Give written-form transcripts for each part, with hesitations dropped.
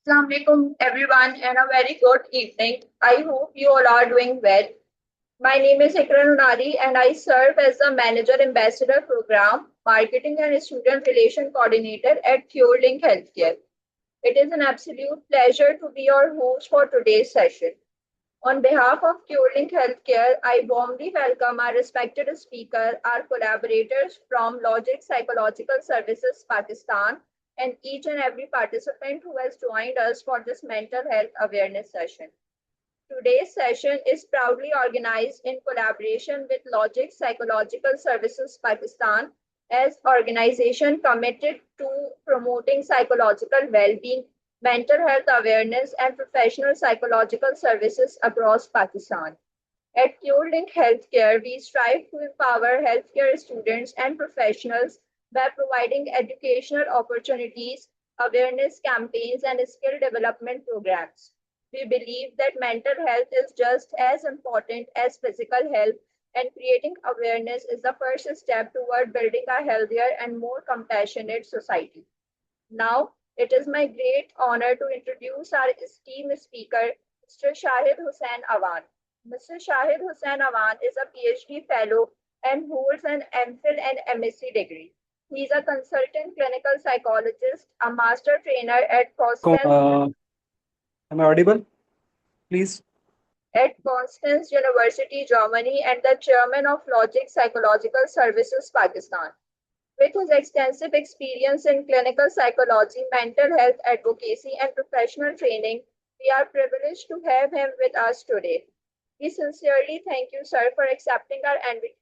Assalamu alaikum everyone and a very good evening. I hope you all are doing well. My name is Ikran Unari and I serve as the Manager Ambassador Program, Marketing and Student Relation Coordinator at CureLink Healthcare. It is an absolute pleasure to be your host for today's session. On behalf of CureLink Healthcare, I warmly welcome our respected speaker, our collaborators from Logic Psychological Services Pakistan, and each and every participant who has joined us for this mental health awareness session. Today's session is proudly organized in collaboration with Logic Psychological Services Pakistan as organization committed to promoting psychological well-being, mental health awareness and professional psychological services across Pakistan. At CureLink Healthcare, we strive to empower healthcare students and professionals by providing educational opportunities, awareness campaigns, and skill development programs. We believe that mental health is just as important as physical health, and creating awareness is the first step toward building a healthier and more compassionate society. Now, it is my great honor to introduce our esteemed speaker, Mr. Shahid Hussain Awan. Mr. Shahid Hussain Awan is a PhD fellow and holds an MPhil and MSc degree. He is a consultant clinical psychologist, a master trainer at Com- Constance Uh, am I audible? Please. University, Germany, and the chairman of Logic Psychological Services, Pakistan. With his extensive experience in clinical psychology, mental health advocacy, and professional training, we are privileged to have him with us today. We sincerely thank you, sir, for accepting our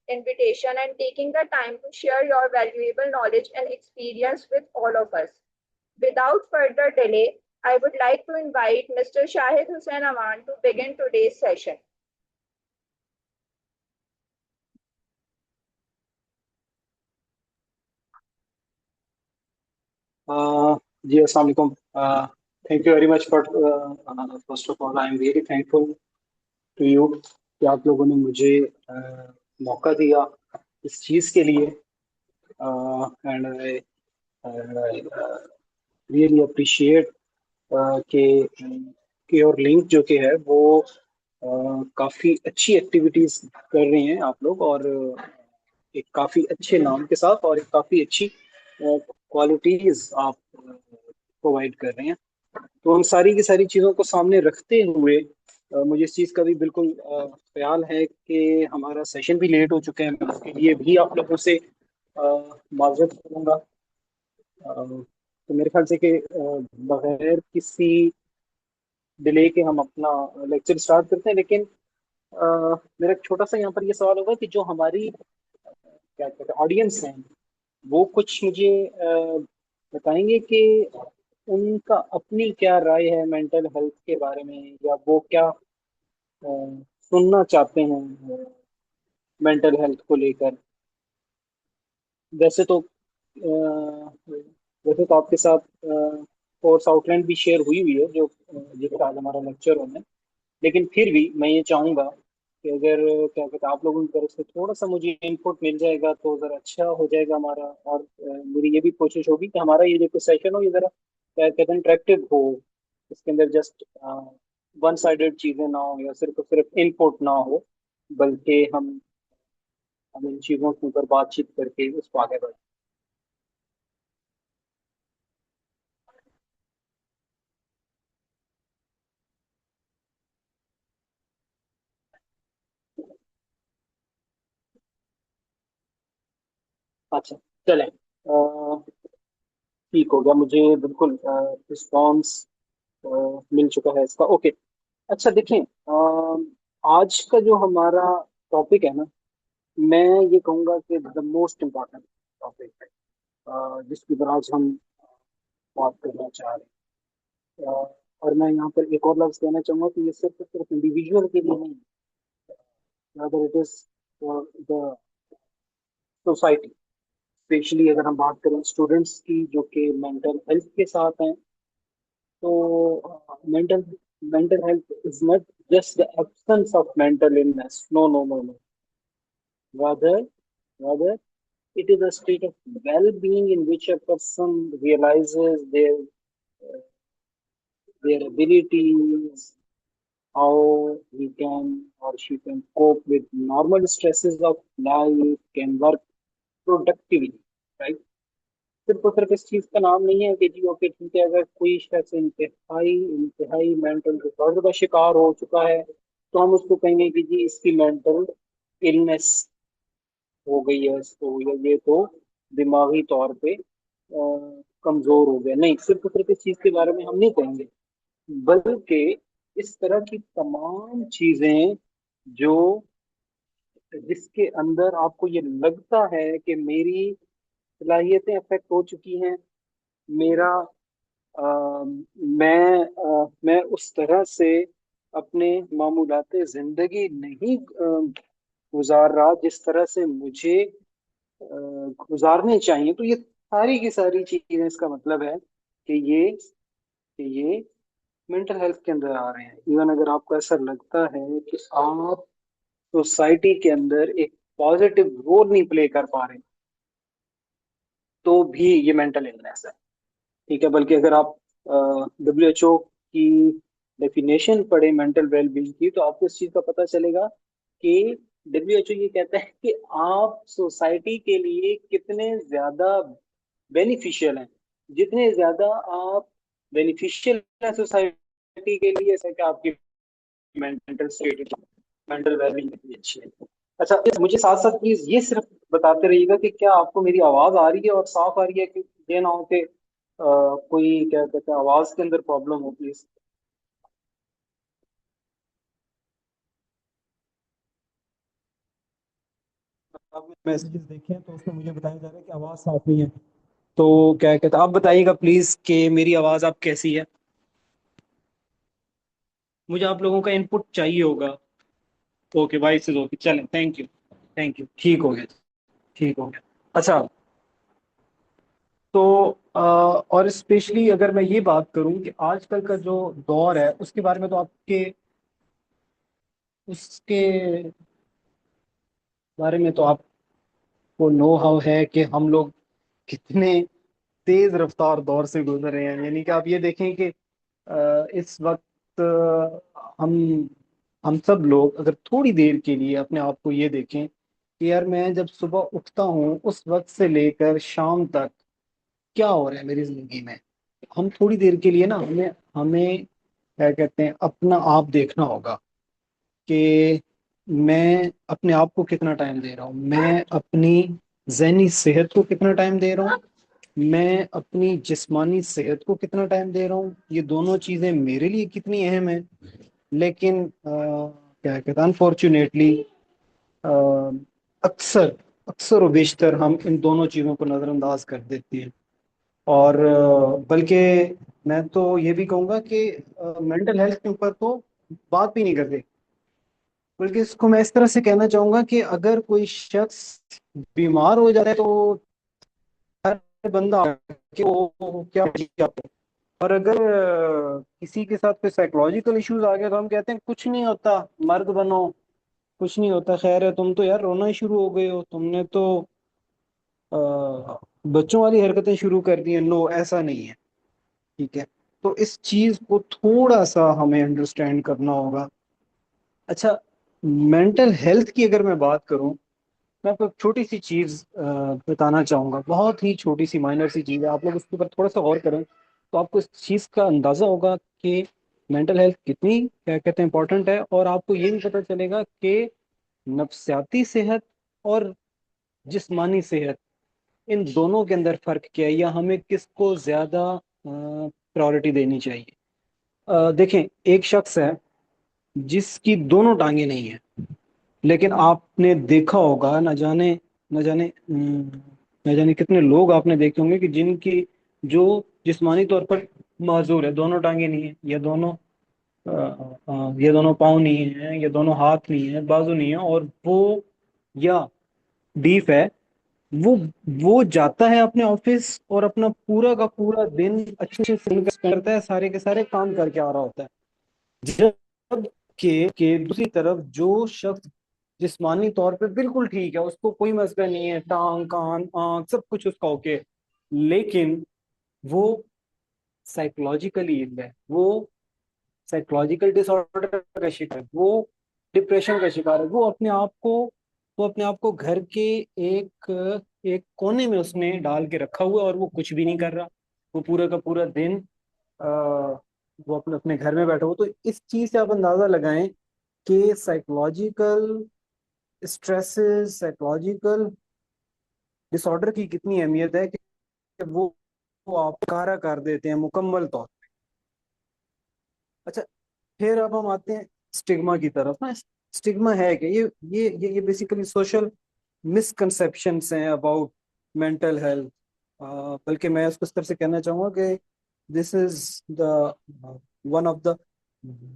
invitation and taking the time to share your valuable knowledge and experience with all of us. Without further delay, I would like to invite Mr. Shahid Hussain Aman to begin today's session. जी अस्सलाम वालेकुम. Thank you very much for first of all I am really thankful to you कि आप लोगों ने मुझे मौका दिया इस चीज़ के लिए. And I really appreciate कि और लिंक जो कि है वो काफ़ी अच्छी एक्टिविटीज़ कर रहे हैं आप लोग, और एक काफ़ी अच्छे नाम के साथ और एक काफ़ी अच्छी क्वालिटीज़ आप प्रोवाइड कर रहे हैं. तो उन सारी की सारी चीज़ों को सामने रखते हुए मुझे इस चीज़ का भी बिल्कुल ख्याल है कि हमारा सेशन भी लेट हो चुका है. मैं उसके लिए भी आप लोगों से माजरत करूँगा. तो मेरे ख्याल से कि बगैर किसी डिले के हम अपना लेक्चर स्टार्ट करते हैं. लेकिन मेरा एक छोटा सा यहाँ पर ये सवाल होगा कि जो हमारी क्या कहते हैं ऑडियंस हैं, वो कुछ मुझे बताएंगे कि उनका अपनी क्या राय है मेंटल हेल्थ के बारे में, या वो क्या सुनना चाहते हैं मेंटल हेल्थ को लेकर. वैसे तो आपके साथ कोर्स आउटलाइन भी शेयर हुई हुई है जो जिसका आज हमारा लेक्चर होना है. लेकिन फिर भी मैं ये चाहूंगा कि अगर क्या कहते हैं आप लोगों की तरफ से थोड़ा सा मुझे इनपुट मिल जाएगा तो ज़रा अच्छा हो जाएगा हमारा. और मेरी ये भी कोशिश होगी कि हमारा ये जो सेशन हो ये ज़रा क्या कहते हैं इंटरेक्टिव हो. इसके अंदर जस्ट वन साइडेड चीज़ें ना हो या सिर्फ सिर्फ इनपुट ना हो, बल्कि हम इन चीज़ों के ऊपर बातचीत करके उसको आगे बढ़ें. अच्छा, चलें. ठीक हो गया, मुझे बिल्कुल रिस्पॉन्स मिल चुका है इसका. ओके. अच्छा देखें, आज का जो हमारा टॉपिक है ना, मैं ये कहूँगा कि द मोस्ट इम्पॉर्टेंट टॉपिक है जिसकी पर आज हम बात करना चाह रहे हैं. और मैं यहाँ पर एक और लफ्ज़ कहना चाहूँगा कि ये सिर्फ सिर्फ इंडिविजुअल के लिए नहीं, अगर it is the society. Specially अगर हम बात करें स्टूडेंट्स की जो कि मेंटल हेल्थ के साथ हैं, तो mental mental health is not just the absence of mental illness. No, no, no, no. Rather, it is a state of well-being in which a person realizes their their abilities, how he can or she can cope with normal stresses of life, can work productively, right? सिर्फ और सिर्फ इस चीज का नाम नहीं है कि जी ओके ठीक है, अगर कोई शख्स इंतहाई इंतहाई मेंटल डिसऑर्डर का शिकार हो चुका है तो हम उसको कहेंगे कि जी इसकी मेंटल इलनेस हो गई है इसको, या ये तो दिमागी तौर पे कमजोर हो गया। नहीं, सिर्फ और सिर्फ इस चीज के बारे में हम नहीं कहेंगे, बल्कि इस तरह की तमाम चीजें जो जिसके अंदर आपको ये लगता है कि मेरी सलाहियतें अफेक्ट हो चुकी हैं, मेरा मैं उस तरह से अपने मामूलाते जिंदगी नहीं गुजार रहा जिस तरह से मुझे गुजारने चाहिए। तो ये सारी की सारी चीजें, इसका मतलब है कि ये मेंटल हेल्थ के अंदर आ रहे हैं। इवन अगर आपको ऐसा लगता है कि आप सोसाइटी के अंदर एक पॉजिटिव रोल नहीं प्ले कर पा रहे, तो भी ये मेंटल इलनेस है। ठीक है, बल्कि अगर आप WHO की डेफिनेशन पढ़े मेंटल वेलबींग की, तो आपको इस चीज का पता चलेगा कि WHO ये कहता है कि आप सोसाइटी के लिए कितने ज्यादा बेनिफिशियल हैं। जितने ज्यादा आप बेनिफिशियल हैं सोसाइटी के लिए, ऐसा कि आपकी मेंटल स्टेट, मेंटल वेलबींग कितनी अच्छी है। अच्छा, मुझे साथ साथ प्लीज ये सिर्फ बताते रहिएगा कि क्या आपको मेरी आवाज आ रही है और साफ आ रही है, कि ये ना हो कि कोई क्या कहते हैं आवाज के अंदर प्रॉब्लम हो प्लीज। आपने मैसेजेस देखे हैं तो उसमें मुझे बताया जा रहा है कि आवाज साफ नहीं है। तो क्या कहते हैं, आप बताइएगा प्लीज कि मेरी आवाज आप कैसी है। मुझे आप लोगों का इनपुट चाहिए होगा। ओके, वाइस इज ओके, चलें, थैंक यू। थैंक यू, ठीक हो गया, ठीक हो गया। अच्छा, तो और स्पेशली अगर मैं ये बात करूं कि आजकल का जो दौर है उसके बारे में, तो आपके उसके बारे में तो आपको नो हाउ है कि हम लोग कितने तेज रफ्तार दौर से गुजर रहे हैं। यानी कि आप ये देखें कि इस वक्त हम सब लोग अगर थोड़ी देर के लिए अपने आप को ये देखें कि यार मैं जब सुबह उठता हूँ उस वक्त से लेकर शाम तक क्या हो रहा है मेरी जिंदगी में, हम थोड़ी देर के लिए ना हमें हमें क्या कहते हैं अपना आप देखना होगा कि मैं अपने आप को कितना टाइम दे रहा हूँ, मैं अपनी जहनी सेहत को कितना टाइम दे रहा हूँ, मैं अपनी जिस्मानी सेहत को कितना टाइम दे रहा हूँ। ये दोनों चीजें मेरे लिए कितनी अहम है। लेकिन क्या कहते हैं अनफॉर्चुनेटली अक्सर अक्सर व बेशतर हम इन दोनों चीजों को नजरअंदाज कर देते हैं। और बल्कि मैं तो ये भी कहूँगा कि मेंटल हेल्थ के ऊपर तो बात भी नहीं करते। बल्कि इसको मैं इस तरह से कहना चाहूंगा कि अगर कोई शख्स बीमार हो जाता है तो हर बंदा कि वो क्या किया। और अगर किसी के साथ कोई साइकोलॉजिकल इश्यूज आ गया तो हम कहते हैं कुछ नहीं होता, मर्द बनो, कुछ नहीं होता, खैर है, तुम तो यार रोना ही शुरू हो गए हो, तुमने तो अ, बच्चों वाली हरकतें शुरू कर दी हैं। नो, ऐसा नहीं है। ठीक है, तो इस चीज को थोड़ा सा हमें अंडरस्टैंड करना होगा। अच्छा, मेंटल हेल्थ की अगर मैं बात करूं, मैं आपको एक छोटी सी चीज बताना चाहूंगा, बहुत ही छोटी सी माइनर सी चीज है। आप लोग उसके ऊपर थोड़ा सा गौर करें तो आपको इस चीज का अंदाजा होगा कि मेंटल हेल्थ कितनी क्या कहते हैं इंपॉर्टेंट है। और आपको ये भी पता चलेगा कि नफ्सियाती सेहत और जिस्मानी सेहत, इन दोनों के अंदर फर्क क्या है, या हमें किसको ज्यादा प्रायोरिटी देनी चाहिए। देखें, एक शख्स है जिसकी दोनों टांगे नहीं है, लेकिन आपने देखा होगा, न जाने कितने लोग आपने देखे होंगे कि जिनकी जो जिस्मानी तौर पर माजूर है, दोनों टांगे नहीं है, ये दोनों पाँव नहीं है, ये दोनों हाथ नहीं है, बाजू नहीं है, और वो या डीफ है, वो वो जाता है अपने ऑफिस और अपना पूरा का पूरा दिन अच्छे से स्पेंड करता है, सारे के सारे काम करके आ रहा होता है। जब के दूसरी तरफ जो शख्स जिस्मानी तौर पे बिल्कुल ठीक है, उसको कोई मसला नहीं है, टांग कान आंख सब कुछ उसका ओके, लेकिन वो साइकोलॉजिकली इल है, वो साइकोलॉजिकल डिसऑर्डर का शिकार है, वो डिप्रेशन का शिकार है, वो अपने आप को घर के एक एक कोने में उसने डाल के रखा हुआ है और वो कुछ भी नहीं कर रहा। वो पूरा का पूरा दिन आ, वो अपने अपने घर में बैठा हुआ। तो इस चीज से आप अंदाजा लगाएं कि साइकोलॉजिकल स्ट्रेसेस, साइकोलॉजिकल डिसऑर्डर की कितनी अहमियत है कि वो आप कारा कर देते हैं मुकम्मल तौर। अच्छा, फिर अब हम आते हैं स्टिग्मा की तरफ ना। स्टिग्मा है कि ये बेसिकली सोशल मिसकंसेप्शंस हैं अबाउट मेंटल हेल्थ। बल्कि मैं उसको इस तरह से कहना चाहूंगा कि this is the one of the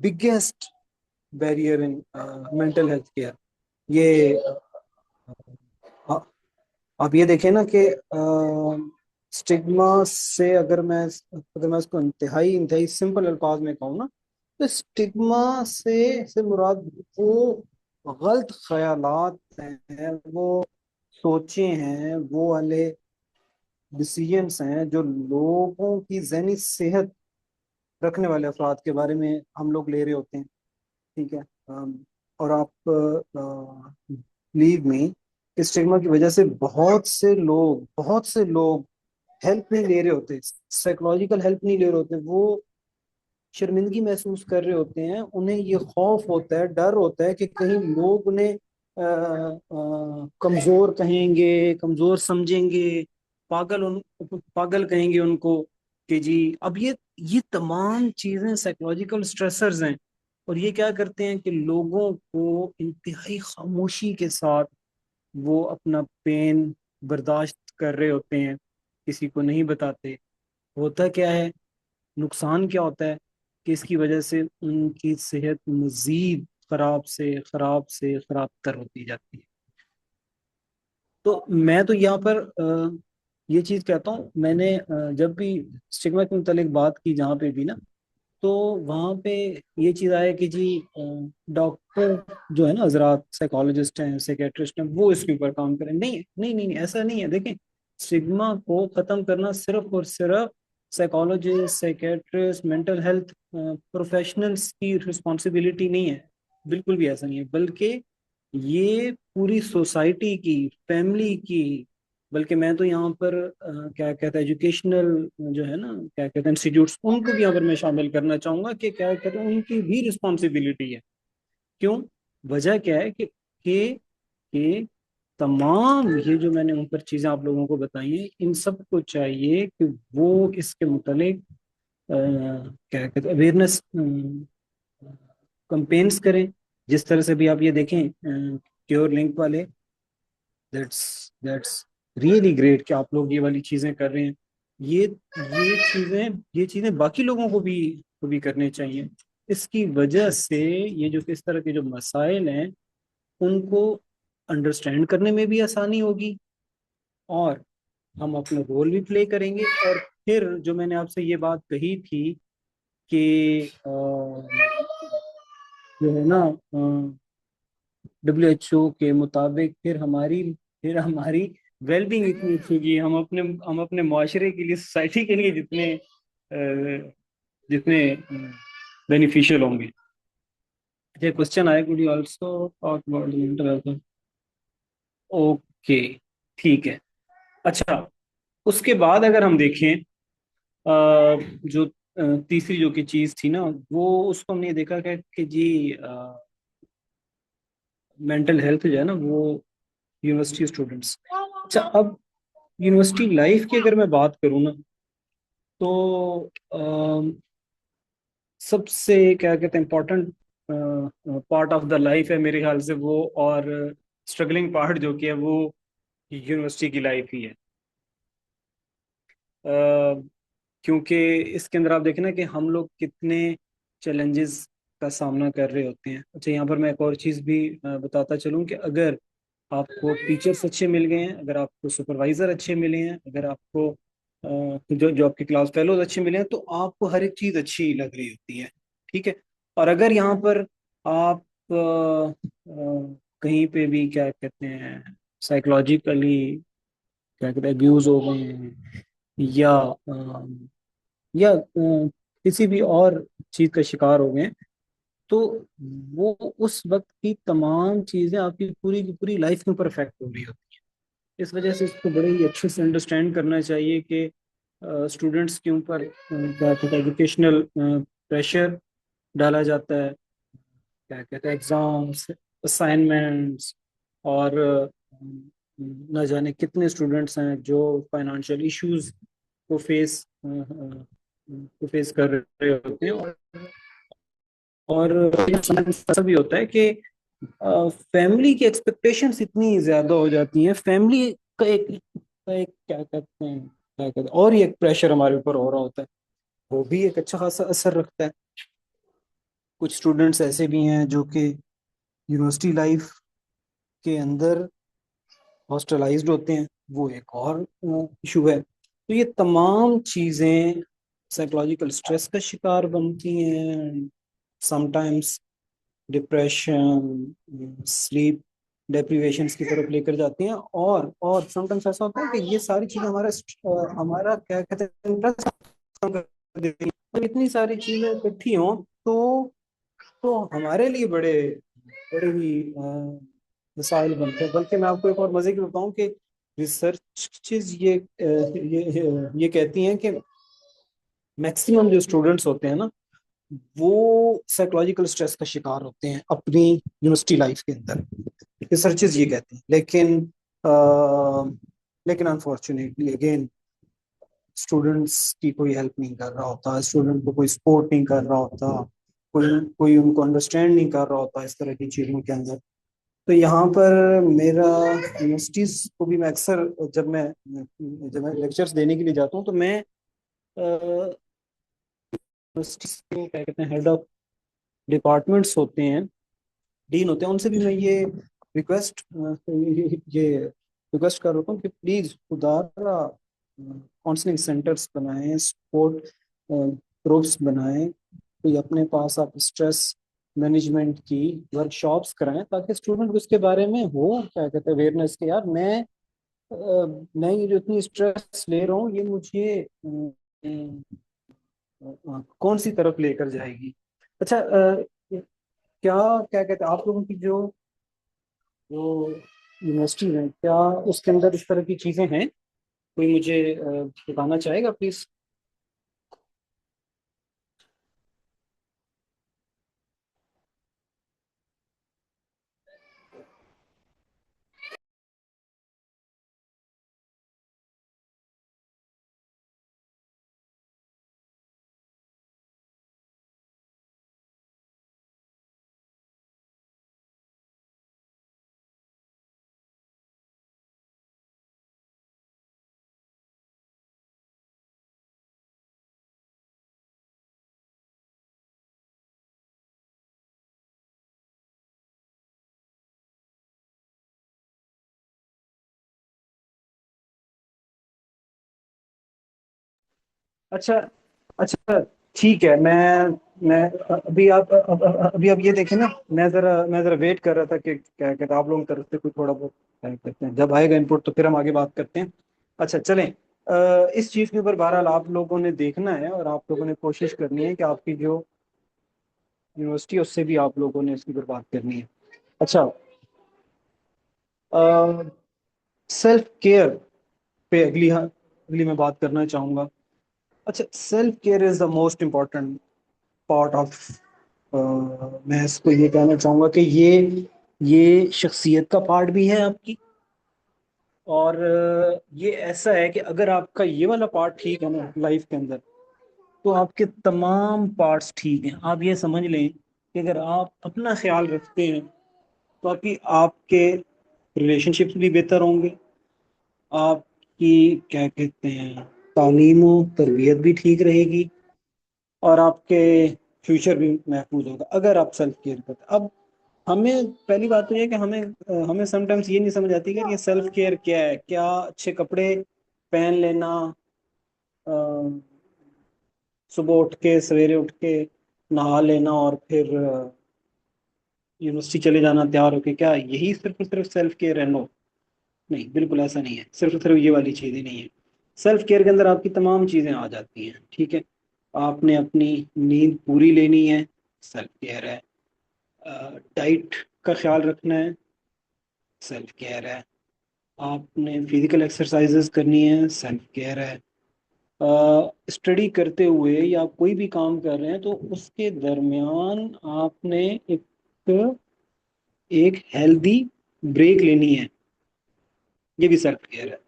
biggest barrier in mental health care. ये अ, आप ये देखें ना कि स्टिग्मा से अगर मैं उसको इंतहाई इंतहाई सिंपल अल्फाज में कहूँ ना, तो स्टिग्मा से मुराद वो गलत ख्यालात हैं, वो सोचे हैं, वो वाले डिसीजंस हैं जो लोगों की जहनी सेहत रखने वाले अफराद के बारे में हम लोग ले रहे होते हैं। ठीक है। और आप लीव में इस स्टिग्मा की वजह से बहुत से लोग हेल्प नहीं ले रहे होते, साइकोलॉजिकल हेल्प नहीं ले रहे होते। वो शर्मिंदगी महसूस कर रहे होते हैं, उन्हें ये खौफ होता है, डर होता है कि कहीं लोग उन्हें कमजोर कहेंगे, कमजोर समझेंगे, पागल कहेंगे उनको कि जी। अब ये तमाम चीजें साइकोलॉजिकल स्ट्रेसर्स हैं। और ये क्या करते हैं कि लोगों को इंतहाई खामोशी के साथ वो अपना पेन बर्दाश्त कर रहे होते हैं, किसी को नहीं बताते। होता क्या है, नुकसान क्या होता है कि इसकी वजह से उनकी सेहत मजीद खराब से खराब तर होती जाती है। तो मैं तो यहाँ पर ये चीज कहता हूँ, मैंने जब भी स्टिग्मा के मुतालिक बात की जहाँ पे भी ना, तो वहाँ पे ये चीज आया कि जी डॉक्टर जो है ना, हजरात साइकोलॉजिस्ट हैं, साइकेट्रिस्ट हैं, वो इसके ऊपर काम करें। नहीं नहीं नहीं नहीं, ऐसा नहीं है। देखें, स्टिग्मा को खत्म करना सिर्फ और सिर्फ psychologist, psychiatrist, mental health professionals की रिस्पॉन्सिबिलिटी नहीं है। बिल्कुल भी ऐसा नहीं है। बल्कि ये पूरी सोसाइटी की, फैमिली की, बल्कि मैं तो यहाँ पर क्या कहते हैं, एजुकेशनल जो है ना, क्या कहते हैं, इंस्टीट्यूट्स, उनको भी यहाँ पर मैं शामिल करना चाहूंगा कि क्या कहते हैं, उनकी भी रिस्पॉन्सिबिलिटी है। क्यों? वजह क्या है कि तमाम ये जो मैंने ऊपर चीजें आप लोगों को बताई हैं, इन सब को चाहिए कि वो इसके मुतालिक क्या कहते हैं, अवेयरनेस कंपेन्स करें। जिस तरह से भी आप ये देखें क्योर लिंक वाले, दैट्स रियली ग्रेट कि आप लोग ये वाली चीजें कर रहे हैं। ये चीजें बाकी लोगों को भी करनी चाहिए। इसकी वजह से ये जो इस तरह के जो मसाइल हैं, उनको अंडरस्टैंड करने में भी आसानी होगी, और हम अपना रोल भी प्ले करेंगे। और फिर जो मैंने आपसे ये बात कही थी कि जो है ना, WHO के मुताबिक फिर हमारी वेलबींग इतनी अच्छी होगी, हम अपने मुआशरे के लिए, सोसाइटी के लिए जितने बेनिफिशियल होंगे। ये क्वेश्चन आया, could you also talk about the mental health? Okay, ठीक है। अच्छा, उसके बाद अगर हम देखें जो तीसरी जो की चीज थी ना, वो उसको हमने देखा कि जी मेंटल हेल्थ जो है ना, वो यूनिवर्सिटी स्टूडेंट्स। अच्छा, अब यूनिवर्सिटी लाइफ की अगर मैं बात करूँ ना, तो सबसे क्या कहते हैं, important part of the life है मेरे ख्याल से वो, और स्ट्रगलिंग पार्ट जो कि है वो यूनिवर्सिटी की लाइफ ही है। क्योंकि इसके अंदर आप देखें ना कि हम लोग कितने चैलेंजेस का सामना कर रहे होते हैं। अच्छा, यहाँ पर मैं एक और चीज़ भी बताता चलूँ कि अगर आपको टीचर्स अच्छे मिल गए हैं, अगर आपको सुपरवाइजर अच्छे मिले हैं, अगर आपको जो आपके क्लास फेलोज अच्छे मिले हैं, तो आपको हर एक चीज़ अच्छी लग रही होती है। ठीक है। और अगर यहाँ पर आप कहीं पे भी क्या कहते हैं, साइकोलॉजिकली क्या कहते हैं, अब्यूज हो गए हैं, या या किसी भी और चीज का शिकार हो गए, तो वो उस वक्त की तमाम चीजें आपकी पूरी की पूरी लाइफ के ऊपर इफेक्ट हो रही होती है। इस वजह से इसको बड़े ही अच्छे से अंडरस्टैंड करना चाहिए कि स्टूडेंट्स के ऊपर क्या कहते हैं एजुकेशनल प्रेशर डाला जाता है, क्या कहते हैं एग्जाम्स, असाइनमेंट्स, और न जाने कितने स्टूडेंट्स हैं जो फाइनेंशियल इश्यूज को फेस कर रहे होते हैं। और ऐसा भी होता है कि फैमिली की एक्सपेक्टेशंस इतनी ज्यादा हो जाती हैं, फैमिली का एक क्या कहते हैं, और ही एक प्रेशर हमारे ऊपर हो रहा होता है, वो भी एक अच्छा खासा असर रखता है। कुछ स्टूडेंट्स ऐसे भी हैं जो कि यूनिवर्सिटी लाइफ के अंदर हॉस्टलाइज्ड होते हैं, वो एक और इशू है। तो ये तमाम चीजें साइकोलॉजिकल स्ट्रेस का शिकार बनती हैं, समटाइम्स डिप्रेशन, स्लीप डेप्रिवेशंस की तरफ लेकर जाती हैं, और समटाइम्स ऐसा होता है कि ये सारी चीजें हमारा क्या कहते हैं इंटरेस्ट कम कर देती हैं। और इतनी सारी चीजें इकट्ठी हों तो हमारे लिए बड़े बड़े ही मिसाइल बनते हैं। बल्कि मैं आपको एक और मजे की बताऊं कि रिसर्चेज ये कहती हैं कि मैक्सिमम जो स्टूडेंट्स होते हैं ना, वो साइकोलॉजिकल स्ट्रेस का शिकार होते हैं अपनी यूनिवर्सिटी लाइफ के अंदर। रिसर्चेज ये कहते हैं, लेकिन अनफॉर्चुनेटली अगेन स्टूडेंट्स की कोई हेल्प नहीं कर रहा होता, स्टूडेंट को कोई सपोर्ट नहीं कर रहा होता, कोई कोई उनको अंडरस्टैंड नहीं कर रहा होता इस तरह की चीजों के अंदर। तो यहाँ पर मेरा यूनिवर्सिटीज को भी मैं अक्सर जब मैं लेक्चर्स देने के लिए जाता हूँ, तो मैं यूनिवर्सिटीज के क्या कहते हैं हेड ऑफ डिपार्टमेंट्स होते हैं, डीन होते हैं, उनसे भी मैं ये रिक्वेस्ट कर रहा हूँ कि प्लीज खुदारा काउंसलिंग सेंटर्स बनाएं, सपोर्ट ग्रुप्स बनाएं, कोई अपने पास आप स्ट्रेस मैनेजमेंट की वर्कशॉप्स कराएं, ताकि स्टूडेंट को इसके बारे में हो क्या कहते हैं अवेयरनेस के, यार मैं ये जो इतनी स्ट्रेस ले रहा हूँ ये मुझे कौन सी तरफ लेकर जाएगी। अच्छा, क्या क्या कहते हैं आप लोगों की जो यूनिवर्सिटी है, क्या उसके अंदर इस तरह की चीजें हैं? कोई मुझे बताना चाहेगा प्लीज? अच्छा, अच्छा, ठीक है। मैं अभी आप ये देखें ना, मैं जरा वेट कर रहा था कि क्या कहते हैं आप लोगों की तरफ से कोई थोड़ा बहुत क्या कहते हैं, जब आएगा इनपुट तो फिर हम आगे बात करते हैं। अच्छा चलें, इस चीज़ के ऊपर बहरहाल आप लोगों ने देखना है, और आप लोगों ने कोशिश करनी है कि आपकी जो यूनिवर्सिटी है उससे भी आप लोगों ने इसके ऊपर बात करनी है। अच्छा, सेल्फ केयर पे अगली मैं बात करना चाहूँगा। अच्छा, self care is the most important part of, मैं इसको ये कहना चाहूंगा कि ये शख्सियत का पार्ट भी है आपकी। और ये ऐसा है कि अगर आपका ये वाला पार्ट ठीक है ना लाइफ के अंदर, तो आपके तमाम पार्ट्स ठीक हैं। आप ये समझ लें कि अगर आप अपना ख्याल रखते हैं तो आपके रिलेशनशिप्स भी बेहतर होंगे, आपकी क्या कहते हैं तालीम और तरबियत भी ठीक रहेगी, और आपके फ्यूचर भी महफूज होगा अगर आप सेल्फ केयर करते। अब हमें पहली बात तो ये है कि हमें समटाइम्स ये नहीं समझ आती कि ये सेल्फ केयर क्या है। क्या अच्छे कपड़े पहन लेना, अ, सुबह उठ के सवेरे उठ के नहा लेना और फिर यूनिवर्सिटी चले जाना तैयार होके, क्या यही सिर्फ और सिर्फ सेल्फ केयर है? नो, नहीं, बिल्कुल ऐसा नहीं है। सिर्फ और सिर्फ ये वाली चीज़ ही नहीं है। सेल्फ केयर के अंदर आपकी तमाम चीज़ें आ जाती हैं, ठीक है। आपने अपनी नींद पूरी लेनी है, सेल्फ केयर है। डाइट का ख्याल रखना है, सेल्फ केयर है। आपने फिजिकल एक्सरसाइजेस करनी है, सेल्फ केयर है। स्टडी करते हुए या कोई भी काम कर रहे हैं तो उसके दरमियान आपने एक एक हेल्दी ब्रेक लेनी है, ये भी सेल्फ केयर है।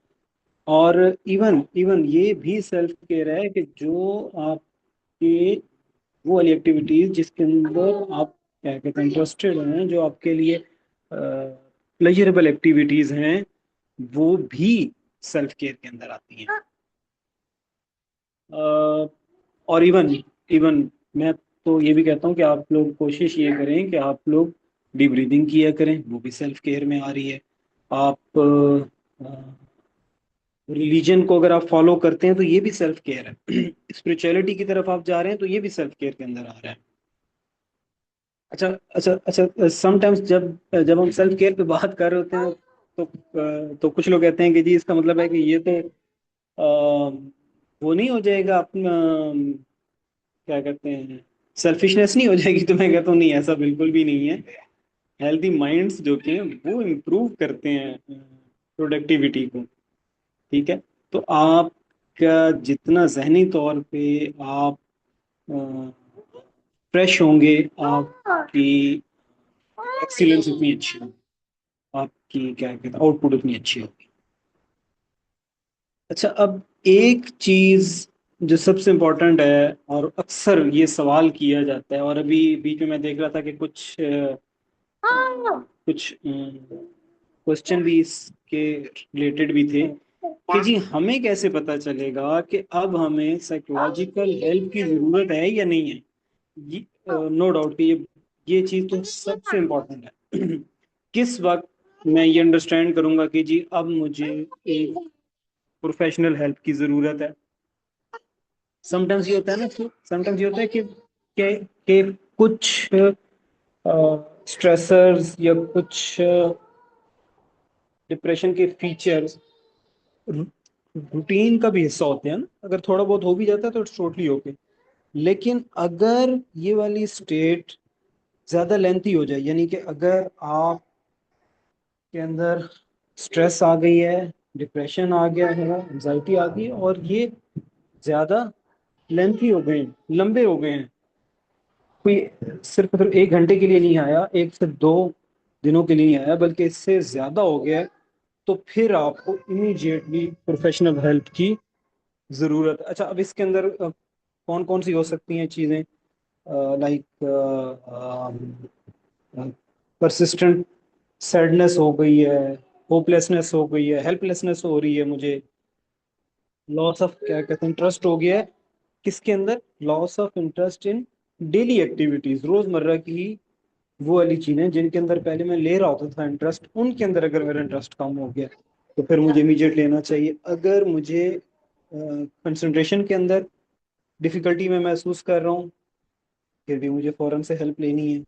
और इवन इवन ये भी सेल्फ केयर है कि जो आपके वो वाली एक्टिविटीज जिसके अंदर आप क्या कहते हैं इंटरेस्टेड हैं, जो आपके लिए प्लेजरेबल एक्टिविटीज हैं, वो भी सेल्फ केयर के अंदर आती हैं। और इवन इवन मैं तो ये भी कहता हूँ कि आप लोग कोशिश ये करें कि आप लोग डीप ब्रीदिंग किया करें, वो भी सेल्फ केयर में आ रही है। आप रिलीजन को अगर आप फॉलो करते हैं तो ये भी सेल्फ केयर है। स्पिरिचुअलिटी की तरफ आप जा रहे हैं तो ये भी सेल्फ केयर के अंदर आ रहा है। अच्छा अच्छा अच्छा, समटाइम्स जब जब हम सेल्फ केयर पे बात कर रहे होते हैं तो कुछ लोग कहते हैं कि जी इसका मतलब है कि ये तो वो नहीं हो जाएगा अपना, क्या कहते हैं, सेल्फिशनेस नहीं हो जाएगी। तो मैं कहता हूँ नहीं, ऐसा बिल्कुल भी नहीं है। हेल्दी माइंड्स जो कि हैं वो इम्प्रूव करते हैं प्रोडक्टिविटी को। ठीक है, तो आपका जितना जहनी तौर पे आप फ्रेश होंगे, आपकी एक्सीलेंस उतनी अच्छी होगी, आपकी क्या कहते हैं आउटपुट उतनी अच्छी होगी। अच्छा, अब एक चीज जो सबसे इम्पोर्टेंट है और अक्सर ये सवाल किया जाता है, और अभी बीच में मैं देख रहा था कि कुछ क्वेश्चन भी इसके रिलेटेड भी थे कि जी हमें कैसे पता चलेगा कि अब हमें साइकोलॉजिकल हेल्प की जरूरत है या नहीं है। ये नो डाउट कि ये चीज तो सबसे इम्पोर्टेंट है। किस वक्त मैं ये अंडरस्टैंड करूंगा कि जी अब मुझे एक प्रोफेशनल हेल्प की जरूरत है। समटाइम्स ये होता है ना कि समटाइम्स ये होता है कि कुछ स्ट्रेसर्स या कुछ डिप्रेशन के फीचर्स रूटीन का भी हिस्सा होते हैं ना। अगर थोड़ा बहुत हो भी जाता है तो इट्स टोटली ओके। लेकिन अगर ये वाली स्टेट ज्यादा लेंथी हो जाए, यानी कि अगर आप के अंदर स्ट्रेस आ गई है, डिप्रेशन आ गया है, एंजाइटी आ गई है, और ये ज्यादा लेंथी हो गए हैं, लंबे हो गए हैं, कोई सिर्फ 1 घंटे के लिए नहीं आया, 1 से 2 दिनों के लिए नहीं आया, बल्कि इससे ज्यादा हो गया है, तो फिर आपको इमीडिएटली प्रोफेशनल हेल्प की जरूरत है। अच्छा, अब इसके अंदर कौन कौन सी हो सकती हैं चीजें, लाइक परसिस्टेंट सैडनेस हो गई है, होपलेसनेस हो गई है, हेल्पलेसनेस हो रही है मुझे, लॉस ऑफ क्या कहते हैं इंटरेस्ट हो गया है। किसके अंदर? Loss of interest in daily activities, रोजमर्रा की वो वाली चीजें जिनके अंदर पहले मैं ले रहा होता था इंटरेस्ट, उनके अंदर अगर मेरा इंटरेस्ट कम हो गया तो फिर मुझे इमीडिएट लेना चाहिए। अगर मुझे कंसंट्रेशन के अंदर डिफिकल्टी में महसूस कर रहा हूँ, फिर भी मुझे फौरन से हेल्प लेनी है।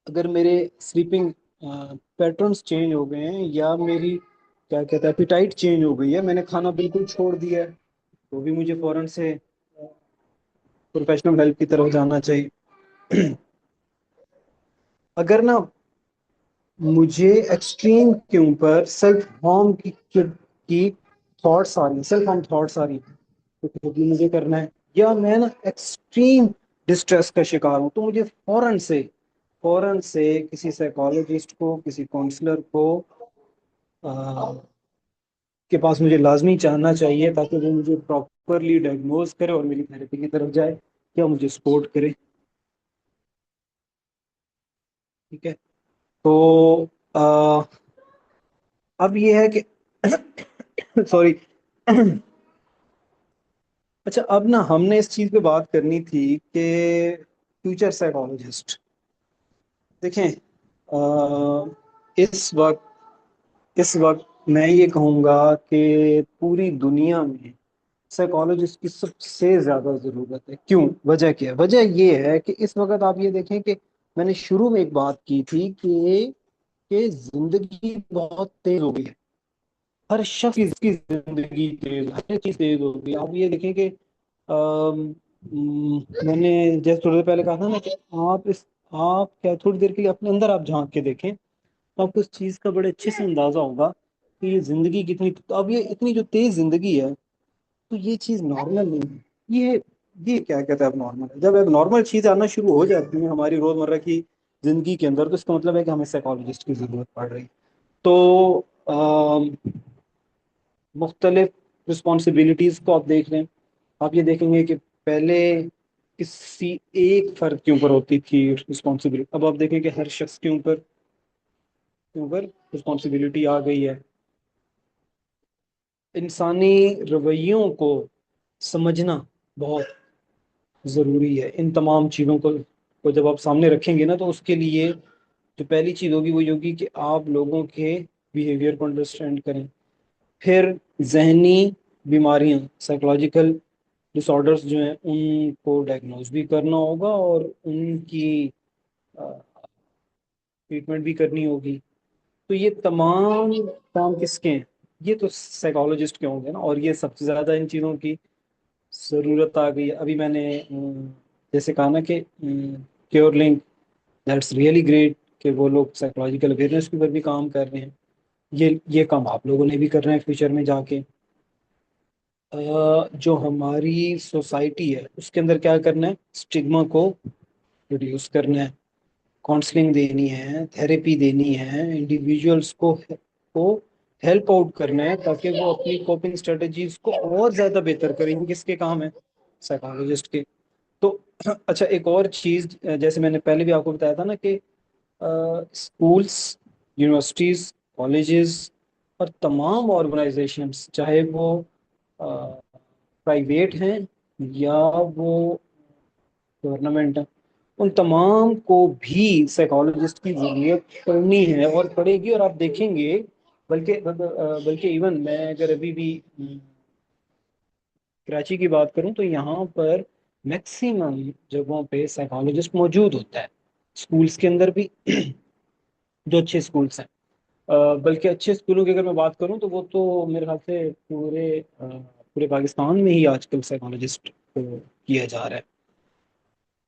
अगर मेरे स्लीपिंग पैटर्न्स चेंज हो गए हैं, या मेरी क्या कहते हैं एपिटाइट चेंज हो गई है, मैंने खाना बिल्कुल छोड़ दिया है, तो भी मुझे फौरन से प्रोफेशनल हेल्प की तरफ जाना चाहिए। अगर ना मुझे एक्सट्रीम के ऊपर सेल्फ हार्म की थॉट्स आ रही, सेल्फ हार्म थॉट्स आ रही, तो खुद भी मुझे करना है। या मैं ना एक्सट्रीम डिस्ट्रेस का शिकार हूँ, तो मुझे फौरन से किसी साइकोलॉजिस्ट को, किसी काउंसलर को के पास मुझे लाजमी जानना चाहिए, ताकि वो मुझे प्रॉपरली डायग्नोज करे और मेरी थेरेपी की तरफ जाए, क्या मुझे सपोर्ट करे। ठीक है, तो अब ये है कि सॉरी। अच्छा, अब ना हमने इस चीज पे बात करनी थी कि फ्यूचर साइकोलॉजिस्ट देखें, इस वक्त मैं ये कहूँगा कि पूरी दुनिया में साइकोलॉजिस्ट की सबसे ज्यादा जरूरत है। क्यों? वजह क्या है? वजह ये है कि इस वक्त आप ये देखें कि मैंने शुरू में एक बात की थी कि जिंदगी बहुत तेज हो गई है। हर शख्स की जिंदगी तेज, हर चीज तेज हो गई। आप ये देखें कि मैंने जैसे थोड़ी देर पहले कहा था ना कि आप क्या थोड़ी देर के लिए अपने अंदर आप झांक के देखें, तो आपको इस चीज का बड़े अच्छे से अंदाजा होगा कि ये जिंदगी कितनी, तो अब ये इतनी जो तेज जिंदगी है, तो ये चीज नॉर्मल नहीं है। ये क्या कहते हैं अब नॉर्मल है, जब एक नॉर्मल चीज आना शुरू हो जाती है हमारी रोजमर्रा की जिंदगी के अंदर, तो इसका मतलब है कि हमें साइकोलॉजिस्ट की जरूरत पड़ रही है। तो मुख्तलिफ रिस्पॉन्सिबिलिटीज को आप देख लें, आप ये देखेंगे कि पहले किसी एक फर्द के ऊपर होती थी रिस्पॉन्सिबिलिटी, अब आप देखें कि हर शख्स के ऊपर रिस्पॉन्सिबिलिटी आ गई है। इंसानी रवैयों को समझना बहुत ज़रूरी है। इन तमाम चीज़ों को जब आप सामने रखेंगे ना, तो उसके लिए जो पहली चीज़ होगी वो ये होगी कि आप लोगों के बिहेवियर को अंडरस्टैंड करें। फिर जहनी बीमारियां, साइकोलॉजिकल डिसऑर्डर्स जो हैं, उनको डायग्नोज भी करना होगा और उनकी ट्रीटमेंट भी करनी होगी। तो ये तमाम काम किसके हैं? ये तो साइकोलॉजिस्ट के होंगे ना, और ये सबसे ज़्यादा इन चीज़ों की ज़रूरत आ गई है। अभी मैंने जैसे कहा ना कि cure link, that's really great कि वो लोग साइकोलॉजिकल अवेयरनेस के ऊपर भी काम कर रहे हैं। ये काम आप लोगों ने भी करना है फ्यूचर में जाके। जो हमारी सोसाइटी है उसके अंदर क्या करना है, स्टिग्मा को रिड्यूस करना है, काउंसलिंग देनी है, थेरेपी देनी है, इंडिविजुअल्स को हेल्प आउट करना है ताकि वो अपनी कोपिंग स्ट्रेटजीज को और ज्यादा बेहतर करें। किसके काम है? साइकोलॉजिस्ट के। तो अच्छा, एक और चीज, जैसे मैंने पहले भी आपको बताया था ना कि स्कूल्स, यूनिवर्सिटीज, कॉलेजेस और तमाम ऑर्गेनाइजेशंस, चाहे वो प्राइवेट हैं या वो गवर्नमेंट है, उन तमाम को भी साइकोलॉजिस्ट की जरूरत पड़नी है और पड़ेगी। और आप देखेंगे, बल्कि इवन मैं अगर अभी भी कराची की बात करूं, तो यहाँ पर मैक्सिमम जगहों पे साइकोलॉजिस्ट मौजूद होता है, स्कूल्स के अंदर भी जो अच्छे स्कूल्स हैं। बल्कि अच्छे स्कूलों की अगर मैं बात करूं, तो वो तो मेरे ख्याल से पूरे पाकिस्तान में ही आजकल साइकोलॉजिस्ट को किया जा रहा है।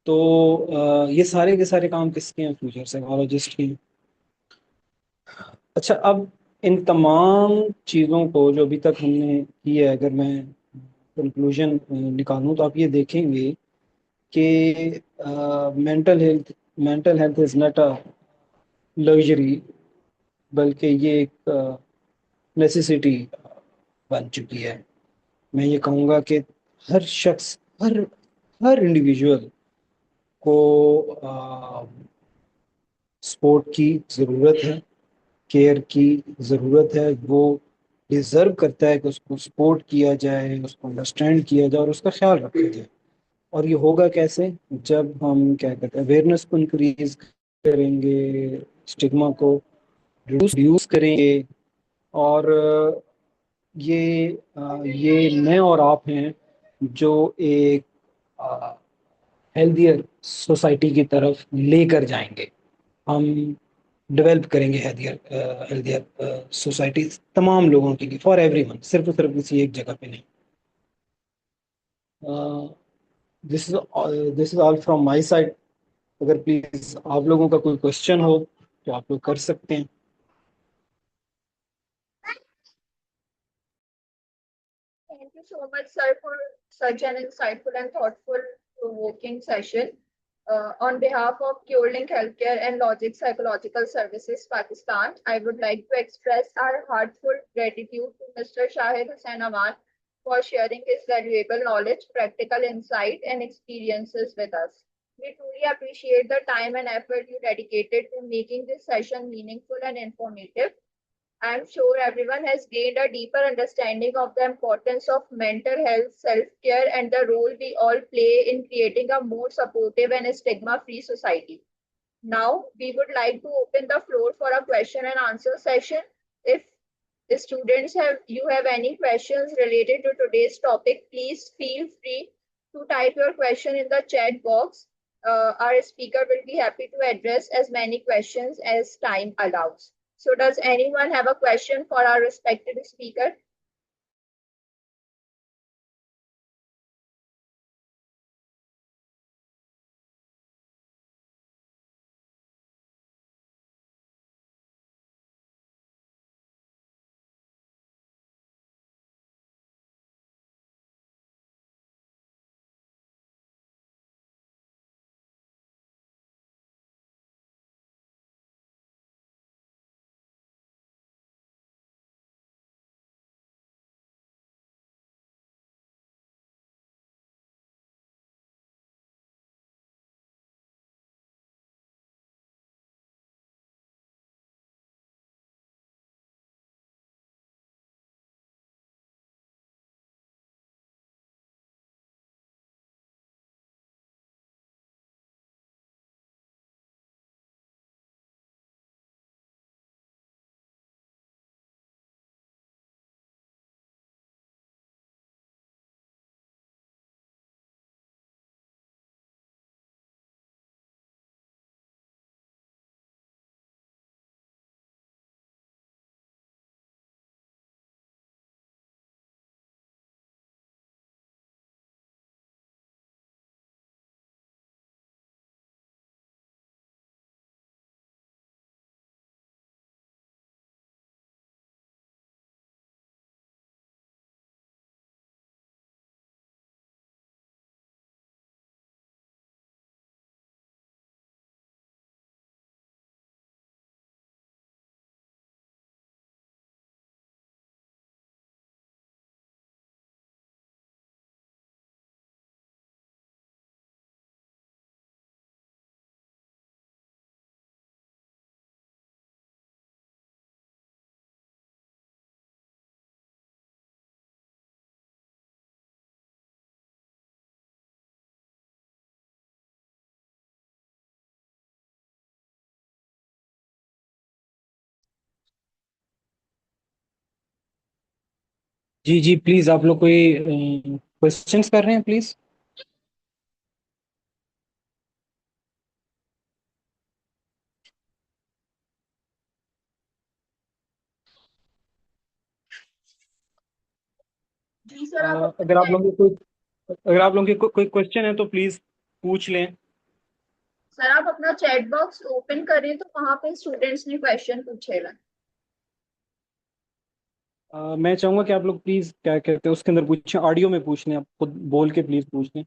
तो ये सारे के सारे काम किसके हैं? फ्यूचर साइकोलॉजिस्ट के हैं। अच्छा, अब इन तमाम चीज़ों को जो अभी तक हमने की है, अगर मैं कंक्लूजन निकालूं, तो आप ये देखेंगे कि mental health is not a luxury, बल्कि ये एक नेसेसिटी बन चुकी है। मैं ये कहूँगा कि हर शख्स, हर हर इंडिविजुअल को सपोर्ट की ज़रूरत है, केयर की ज़रूरत है। वो डिज़र्व करता है कि उसको सपोर्ट किया जाए, उसको अंडरस्टैंड किया जाए और उसका ख्याल रखा जाए। और ये होगा कैसे? जब हम क्या कहते हैं, अवेयरनेस को इंक्रीज करेंगे, स्टिग्मा को रिड्यूस करेंगे। और ये मैं और आप हैं जो एक हेल्दियर सोसाइटी की तरफ लेकर जाएंगे। हम डेवलप करेंगे हेल्दियर हेल्दियर सोसाइटी तमाम लोगों के लिए, फॉर एवरीवन, सिर्फ और सिर्फ किसी एक जगह पे नहीं। This is all from my side. अगर प्लीज आप लोगों का कोई क्वेश्चन हो तो आप लोग कर सकते हैं। Thank you so much, sir, for such an insightful and thoughtful provoking session. On behalf of CureLink Healthcare and Logic Psychological Services, Pakistan, I would like to express our heartfelt gratitude to Mr. Shahid Hussain Aman for sharing his valuable knowledge, practical insight, and experiences with us. We truly appreciate the time and effort you dedicated to making this session meaningful and informative. I'm sure everyone has gained a deeper understanding of the importance of mental health, self care, and the role we all play in creating a more supportive and stigma free society. Now, we would like to open the floor for a question and answer session. If the students have any questions related to today's topic, please feel free to type your question in the chat box. Our speaker will be happy to address as many questions as time allows. So, does anyone have a question for our respected speaker? जी जी, please आप लोग कोई questions कर रहे हैं please. Ji sir, आप अपना अगर आप चैट लोगों के अगर आप लोगों के कोई क्वेश्चन है तो प्लीज पूछ लें। सर आप अपना चैट बॉक्स ओपन करें तो वहां पे स्टूडेंट्स ने क्वेश्चन पूछे हुए हैं। मैं चाहूंगा कि आप लोग प्लीज क्या कहते हैं उसके अंदर पूछें, ऑडियो में पूछ लें, आप खुद बोल के प्लीज पूछ लें।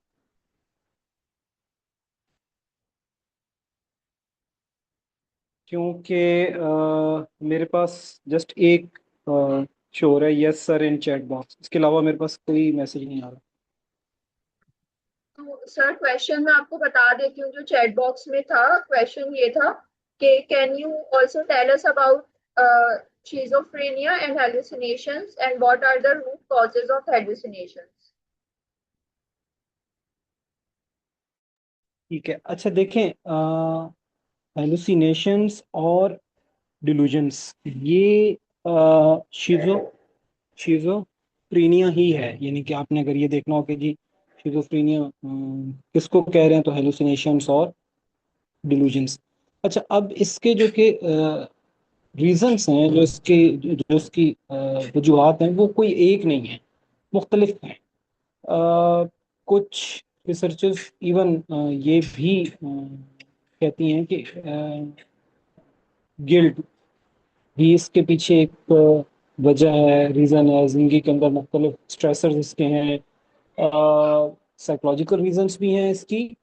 क्योंकि मेरे पास जस्ट एक शो हो रहा है यस सर इन चैट बॉक्स, इसके अलावा मेरे पास कोई मैसेज नहीं आ रहा। तो सर क्वेश्चन मैं आपको बता देती हूँ जो चैट बॉक्स में था। क्वेश्चन ये था कि can you also tell us about schizophrenia and hallucinations and what are the root causes of hallucinations? ठीक है, अच्छा देखें, हेलुसिनेशंस और डिलूजन्स, ये शिजो शिजोफ्रीनिया ही है। यानी कि आपने अगर ये देखना हो कि जी शिजोफ्रीनिया किसको कह रहे हैं, तो हेलुसिनेशंस और डिलूजन्स। अच्छा, अब इसके जो के रीजंस हैं, जो इसकी वजूहत हैं, वो कोई एक नहीं है, मुख्तलिफ हैं। कुछ रिसर्चर्स इवन ये भी कहती हैं कि गिल्ट भी इसके पीछे एक वजह है, रीज़न है। जिंदगी के अंदर मुख्तलिफ स्ट्रेसर्स इसके हैं, साइकोलॉजिकल रीजंस भी हैं इसकी,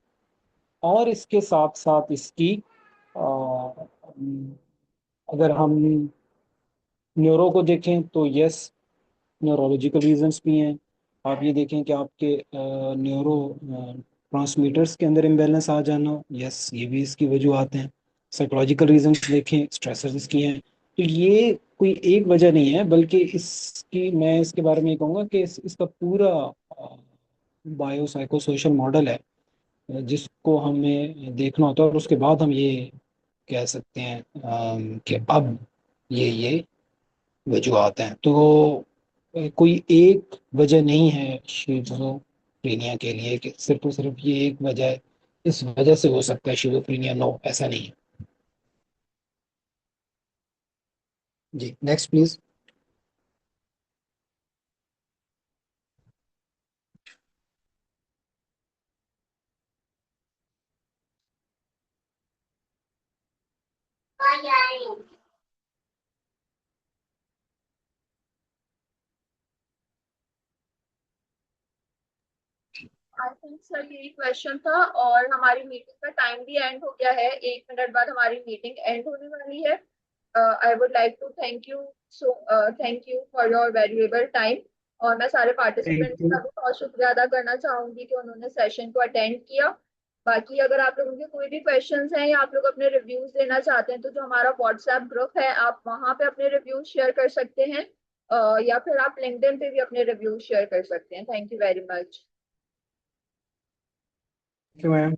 और इसके साथ साथ इसकी अगर हम न्यूरो को देखें तो यस, न्यूरोलॉजिकल रीजंस भी हैं। आप ये देखें कि आपके न्यूरो ट्रांसमीटर्स के अंदर इम्बेलेंस आ जाना, यस, ये भी इसकी वजूहत हैं। साइकोलॉजिकल रीजंस देखें, स्ट्रेसर्स इसकी हैं। तो ये कोई एक वजह नहीं है, बल्कि इसकी मैं इसके बारे में ये कहूँगा कि इसका पूरा बायो साइको सोशल मॉडल है, जिसको हमें देखना होता है, और उसके बाद हम ये कह सकते हैं कि अब ये वजूहत हैं। तो कोई एक वजह नहीं है शिजोफ्रेनिया के लिए कि सिर्फ और सिर्फ ये एक वजह है, इस वजह से हो सकता है शिजोफ्रेनिया। नो, ऐसा नहीं है। जी, next please. I think sir यही क्वेश्चन था और हमारी मीटिंग का टाइम भी एंड हो गया है। 1 मिनट बाद हमारी मीटिंग एंड होने वाली है। I would like to thank you for your valuable time. और मैं सारे थैंक पार्टिसिपेंट्स यू। का भी बहुत शुक्रिया अदा करना चाहूंगी कि उन्होंने सेशन को अटेंड किया। बाकी अगर आप लोगों के कोई भी क्वेश्चंस हैं या आप लोग अपने रिव्यूज देना चाहते हैं तो जो हमारा व्हाट्सएप ग्रुप है आप वहां पे अपने रिव्यूज शेयर कर सकते हैं। या फिर आप लिंक्डइन पे भी अपने रिव्यूज शेयर कर सकते हैं। Thank you very much. Ma'am.